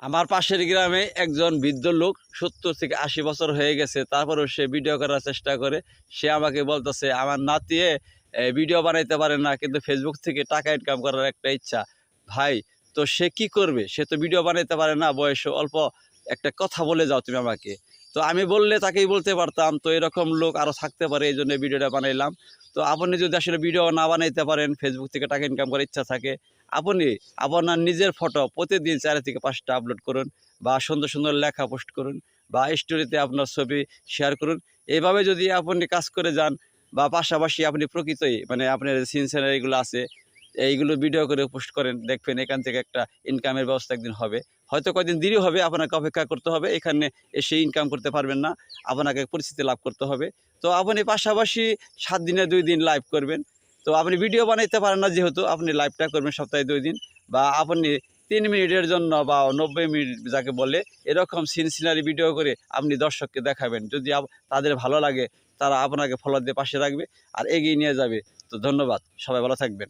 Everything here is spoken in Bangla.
আমার পাশের গ্রামে একজন বৃদ্ধ লোক ৭০ থেকে ৮০ বছর হয়ে গেছে, তারপরেও সে ভিডিও করার চেষ্টা করে। সে আমাকে বলতেছে আমার নাতিয়ে ভিডিও বানাইতে পারে না, কিন্তু ফেসবুক থেকে টাকা ইনকাম করার একটা ইচ্ছা। ভাই, তো সে কি করবে? সে তো ভিডিও বানাইতে পারে না, বয়স অল্প। একটা কথা বলে যাও তুমি আমাকে। তো আমি বললে তাকেই বলতে পারতাম, তো এরকম লোক আরও থাকতে পারে, এই জন্য ভিডিওটা বানাইলাম। তো আপনি যদি আসলে ভিডিও না বানাইতে পারেন, ফেসবুক থেকে টাকা ইনকাম করার ইচ্ছা থাকে, আপনি আপনার নিজের ফটো প্রতিদিন ৪ থেকে ৫টা আপলোড করুন, বা সুন্দর সুন্দর লেখা পোস্ট করুন, বা স্টোরিতে আপনার ছবি শেয়ার করুন। এইভাবে যদি আপনি কাজ করে যান, বা পাশাপাশি আপনি প্রকৃতই মানে আপনার সিন সিনারিগুলো আছে, এইগুলো ভিডিও করে পোস্ট করেন, দেখবেন এখান থেকে একটা ইনকামের ব্যবস্থা একদিন হবে। হয়তো কয়েকদিন দেরি হবে, আপনাকে অপেক্ষা করতে হবে, এখানে এসে ইনকাম করতে পারবেন না, আপনাকে পরিচিতি লাভ করতে হবে। তো আপনি পাশাপাশি ৭ দিনে ২ দিন লাইভ করবেন। তো আপনি ভিডিও বানাইতে পারেন না, যেহেতু আপনি লাইভটা করবেন সপ্তাহে ২ দিন, বা আপনি ৩ মিনিটের জন্য বা ৯০ মিনিট যাকে বলে, এরকম সিন সিনারি ভিডিও করে আপনি দর্শককে দেখাবেন। যদি তাদের ভালো লাগে, তারা আপনাকে ফলো দিয়ে পাশে রাখবে আর এগিয়ে নিয়ে যাবে। তো ধন্যবাদ, সবাই ভালো থাকবেন।